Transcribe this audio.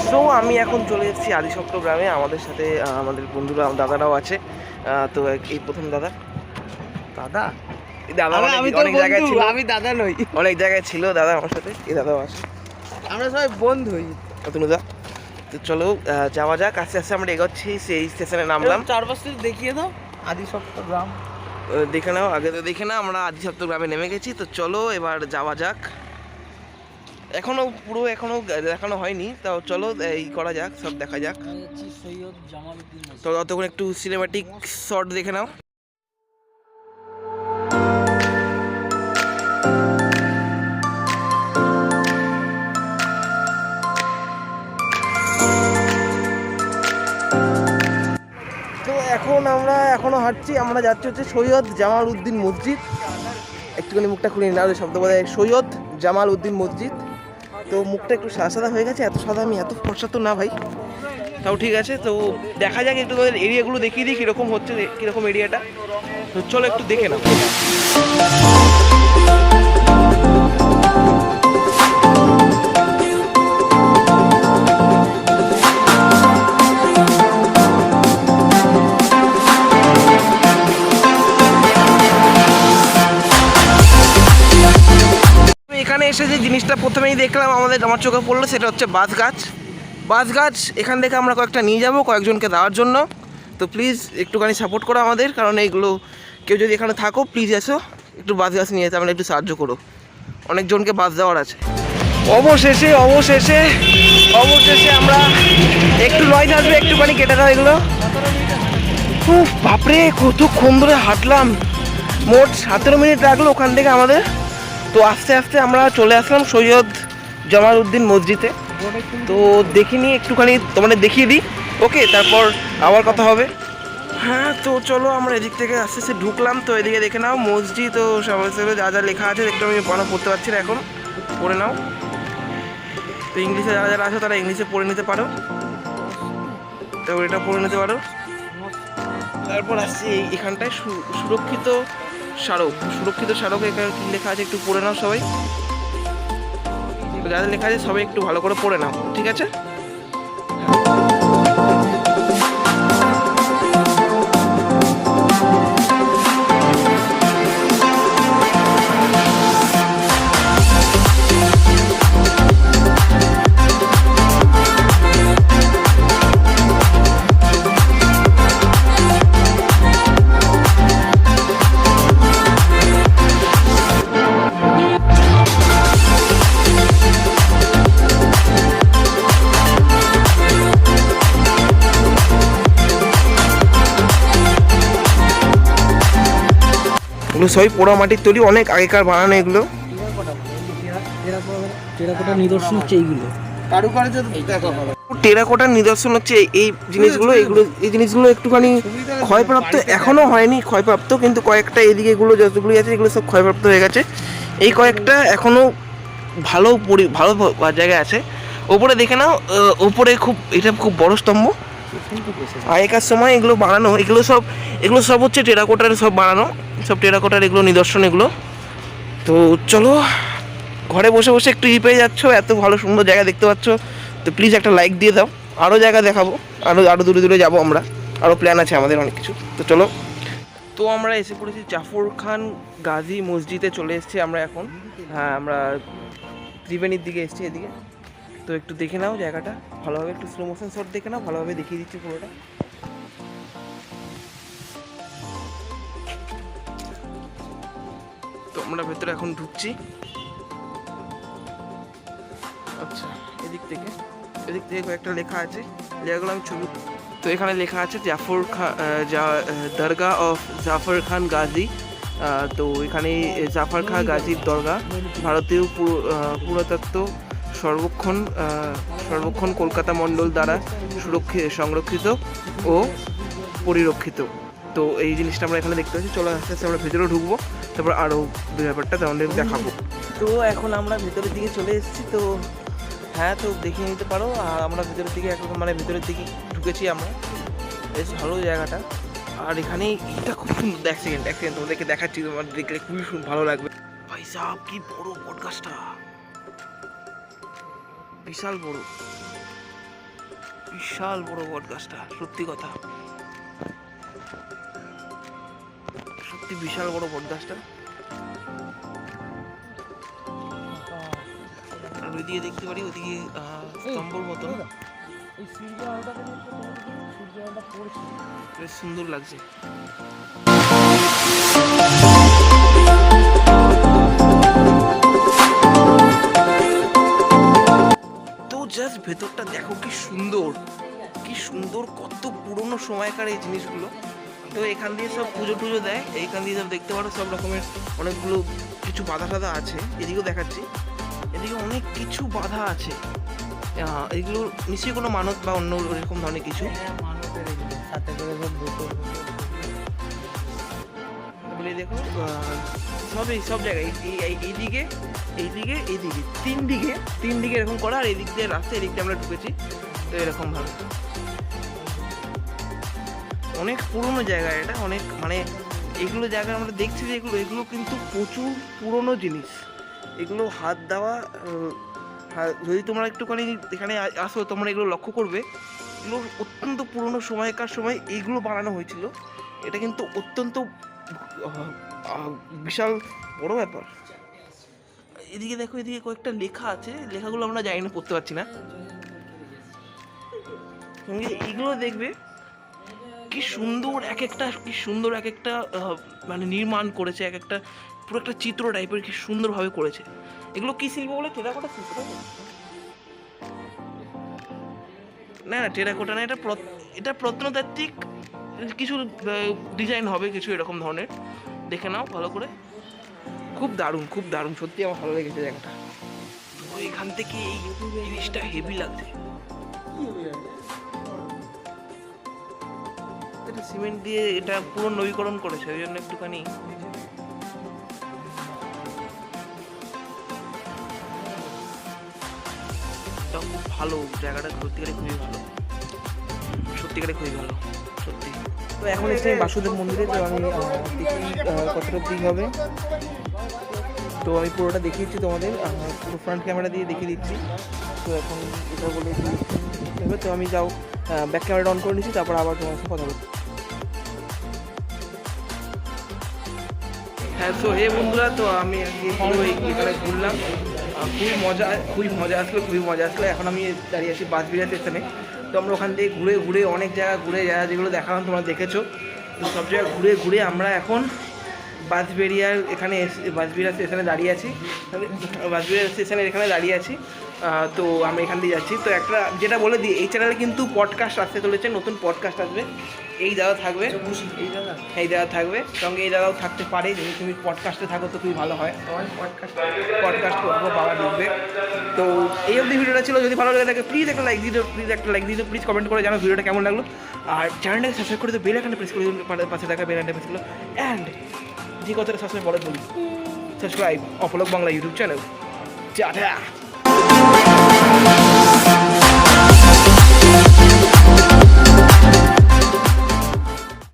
So আমি এখন চলে এসেছি আদিসপ্ত গ্রামে। আমাদের সাথে আমাদের বন্ধুরা দাদারাও আছে। তো এই প্রথম দাদা দাদা এই দাদা আমি তো অনেক জায়গায় ছিল, আমি দাদা নই, অনেক জায়গায় ছিল দাদা আমার সাথে। এই দাদাও আছে, আমরা সবাই বন্ধুই। তনুদা। তো চলো যাওয়া যাক, আস্তে আস্তে আমরা এগোচ্ছি। সেই স্টেশনে নামলাম। চারপাশ থেকে দেখিয়ে দাও আদিসপ্ত গ্রাম। দেখে নাও, আগে তো দেখে নাও। আমরা আদিসপ্ত গ্রামে নেমে গেছি। তো চলো এবার যাওয়া যাক। এখনো দেখানো হয়নি, তাও চলো এই করা যাক, সব দেখা যাক। তো ততক্ষণ একটু সিনেমাটিক শট দেখে নাও। তো আমরা এখনো হাঁটছি। আমরা যাচ্ছি হচ্ছে সৈয়দ জামাল উদ্দিন মসজিদ। একটুখানি মুখটা খুলে না, শব্দ বোধ হয় সৈয়দ জামাল উদ্দিন মসজিদ। তো মুখটা একটু সাদা সাদা হয়ে গেছে, এত সাদা আমি এত ফর্সা তো না ভাই, তাও ঠিক আছে। তো দেখা যাক, একটু তোদের এরিয়াগুলো দেখিয়ে দিই কীরকম হচ্ছে, কীরকম এরিয়াটা। তো চলো একটু দেখে নাও। এখানে এসে যে জিনিসটা প্রথমেই দেখলাম, আমার চোখে পড়লো, সেটা হচ্ছে বাঁশ গাছ। এখান থেকে আমরা কয়েকটা নিয়ে যাব কয়েকজনকে দেওয়ার জন্য। তো প্লিজ একটুখানি সাপোর্ট করো আমাদের, কারণ এইগুলো কেউ যদি এখানে থাকো প্লিজ এসো, একটু বাঁশ গাছ নিয়ে যেতে আমরা একটু সাহায্য করো, অনেকজনকে বাঁশ দেওয়ার আছে। অবশেষে আমরা একটু নয় আসবে, একটুখানি কেটে দাও এগুলো। খুব বাপরে কতক্ষণ ধরে হাঁটলাম, মোট 17 মিনিট লাগলো ওখান থেকে আমাদের। তো আস্তে আস্তে আমরা চলে আসলাম সৈয়দ জামাল উদ্দিন মসজিদে। তো দেখিনি, একটুখানি তোমাদের দেখিয়ে দিই, ওকে? তারপর আবার কথা হবে। হ্যাঁ, তো চলো আমরা এদিক থেকে আস্তে আস্তে ঢুকলাম। তো এদিকে দেখে নাও মসজিদ ও সমস্ত যা যা লেখা আছে, একটু আমি পড়তে পারছি না, এখন পড়ে নাও। তো ইংলিশে যারা যারা আছে তারা ইংলিশে পড়ে নিতে পারো, তো এটা পড়ে নিতে পারো। তারপর আসছি এখানটায় সুরক্ষিত স্মারক। এখানে কি লেখা আছে একটু পড়ে নাও সবাই। যা লেখা আছে সবাই একটু ভালো করে পড়ে নাও, ঠিক আছে? এগুলো সবই পোড়া মাটির তৈরি, অনেক আগেকার বানানো এগুলো। টেরাকোটার নিদর্শন হচ্ছে এইগুলো, টেরাকোটার নিদর্শন হচ্ছে এই জিনিসগুলো। এই জিনিসগুলো একটুখানি ক্ষয়প্রাপ্ত, এখনো হয়নি ক্ষয়প্রাপ্ত, কিন্তু কয়েকটা এদিকে এগুলো যতগুলি আছে এগুলো সব ক্ষয়প্রাপ্ত হয়ে গেছে। এই কয়েকটা এখনো ভালো জায়গায় আছে। ওপরে দেখে নাও, ওপরে এটা খুব বড় স্তম্ভ। আগেকার সময় এগুলো বানানো, এগুলো সব হচ্ছে টেরাকোটার সব বানানো, সব টেরাকোটার এগুলো নিদর্শন এগুলো। তো চলো, ঘরে বসে বসে একটু পেয়ে যাচ্ছ, এত ভালো সুন্দর জায়গা দেখতে পাচ্ছ, তো প্লিজ একটা লাইক দিয়ে দাও। আরও জায়গা দেখাবো, আরও দূরে যাবো আমরা, আরও প্ল্যান আছে আমাদের অনেক কিছু। তো চলো, তো আমরা এসে পড়েছি জাফর খান গাজী মসজিদে চলে এসেছি আমরা এখন। হ্যাঁ, আমরা ত্রিবেণীর দিকে এসেছি, এদিকে। তো একটু দেখে নাও জায়গাটা ভালোভাবে, একটু স্লো মোশন শট দেখে নাও, ভালোভাবে দেখিয়ে দিচ্ছি পুরোটা। তো আমরা ভেতরে এখন ঢুকছি। আচ্ছা, এদিক থেকে কয়েকটা লেখা আছে, যেগুলো আমি ছবি। তো এখানে লেখা আছে দরগা অফ জাফর খান গাজী। তো এখানে জাফর খান গাজীর দরগা ভারতীয় পুরাতত্ত্ব সর্বক্ষণ কলকাতা মণ্ডল দ্বারা সংরক্ষিত ও পরিরক্ষিত। তো এই জিনিসটা আমরা এখানে দেখতে পাচ্ছি। চলো আস্তে আস্তে আমরা ভেতরে ঢুকবো, তারপর আরও ব্যাপারটা তোমাদের দেখাবো। তো এখন আমরা ভেতরের দিকে চলে এসেছি। তো হ্যাঁ, তো দেখিয়ে নিতে পারো। আর আমরা ভেতরের দিকে ভেতরের দিকে ঢুকেছি আমরা। বেশ ভালো জায়গাটা। আর এখানে এটা খুব সুন্দর। এক সেকেন্ড তোমাদেরকে দেখাচ্ছি, তোমার দেখলে খুবই ভালো লাগবে। ভাই সাহেব, কি বড় বট গাছটা, বিশাল বড়। বিশাল বড় বট গাছটা, সত্যি কথা, সত্যি বিশাল বড় বট গাছটা। আর ওইদিকে দেখতে পারি ওদিকে স্তম্ভর মতন, এই সূর্য আলোটাকে সূর্য আলোটা পড়ছে, বেশ সুন্দর লাগছে। তো জাস্ট ভেতরটা দেখো কি সুন্দর, কি সুন্দর, কত পুরনো সময়কার এই জিনিসগুলো। তো এখান দিয়ে সব পুজো টুজো দেয়, এইখান দিয়ে সব দেখতে পারো সব রকমের অনেকগুলো কিছু বাধা টাধা আছে। এদিকেও দেখাচ্ছি, এদিকে অনেক কিছু বাধা আছে। এগুলো নিশ্চয়ই কোনো মানত বা অন্য এরকম ধরনের কিছু। মানুষের এগুলো সাথে করে সব বোতল বলে দেখো সবই সব জায়গায় এইদিকে এইদিকে এইদিকে তিন দিকে এরকম করা, আর এদিক দিয়ে রাস্তা, এদিক দিয়ে আমরা ঢুকেছি। তো এরকম ভাবে অনেক পুরনো জায়গা এটা, অনেক মানে এগুলো জায়গা আমরা দেখছি যে এগুলো কিন্তু প্রচুর পুরনো জিনিস। এগুলো হাত দেওয়া, যদি তোমরা একটুখানি এখানে আসো তোমরা এগুলো লক্ষ্য করবে, এগুলো অত্যন্ত পুরনো সময়কার সময় এইগুলো বানানো হয়েছিল। এটা কিন্তু অত্যন্ত বিশাল বড় ব্যাপার। এদিকে দেখো, এদিকে কয়েকটা লেখা আছে, লেখাগুলো আমরা জানি না, পড়তে পারছি না। এগুলো দেখবে কি সুন্দর এক একটা মানে নির্মাণ করেছে, এক একটা পুরো একটা চিত্র টাইপের কি সুন্দরভাবে করেছে। এগুলো কি শিল্প বলে? টেরাকোটা শিল্প? না না, টেরাকোটা না, এটা প্রত্নতাত্ত্বিক কিছু ডিজাইন হবে, কিছু এরকম ধরনের। দেখে নাও ভালো করে, খুব দারুণ, খুব দারুণ, সত্যি আমার ভালো লেগেছে জায়গাটা। তো এখান থেকে এই জিনিসটা হেভি লাগছে। এটা সিমেন্ট দিয়ে এটা পুরো নবীকরণ করেছে, ওই জন্য একটুখানি খুব ভালো জায়গাটা, সত্যিকারে খুবই ভালো, সত্যিকারে খুবই ভালো, সত্যি। তো এখন এসে আমি বাসুদেব মন্দিরে, তো আমি দেখি কতটা দিক হবে। তো আমি পুরোটা দেখিয়েছি তোমাদের, পুরো ফ্রন্ট ক্যামেরা দিয়ে দেখিয়ে দিচ্ছি। তো এখন এটা বলে তো আমি যাও ব্যাক ক্যামেরাটা অন করে নিচ্ছি, তারপর আবার তোমার সাথে কথা বলছি। হ্যাঁ, তো হে বন্ধুরা, তো আমি পুরো এখানে ঘুরলাম, খুবই মজা আসলো। এখন আমি দাঁড়িয়ে আছি বাঁশবেড়িয়া স্টেশনে। তো আমরা ওখান থেকে ঘুরে অনেক জায়গা যেগুলো দেখালাম তোমরা দেখেছো, তো সব জায়গায় ঘুরে আমরা এখন বাঁশবেড়িয়ার বাঁশবেড়িয়া স্টেশনে দাঁড়িয়ে আছি। তো আমি এখান দিয়ে যাচ্ছি। তো একটা যেটা বলে দিই, এই চ্যানেলে কিন্তু পডকাস্ট আসতে চলেছে, নতুন পডকাস্ট আসবে। এই দাদা থাকবে, এই দাদা থাকবে সঙ্গে, এই দাদাও থাকতে পারে। যদি তুমি পডকাস্টে থাকো তো খুবই ভালো হয়, পডকাস্ট করবো, বাবা দেখবে। তো এই অবধি ভিডিওটা ছিল। যদি ভালো লাগে থাকে প্লিজ একটা লাইক দিও, প্লিজ কমেন্ট করে জানো ভিডিওটা কেমন লাগলো। আর চ্যানেলটাকে সাবস্ক্রাইব করে দিও, বেল আইকনটা প্রেস করে দিও, পাশে থাকা বেল আইকনটা প্রেস করো। অ্যান্ড যে কথাটা সবসময় পরে বলি, সাবস্ক্রাইব অপলক বাংলা ইউটিউব চ্যানেল। টাটা।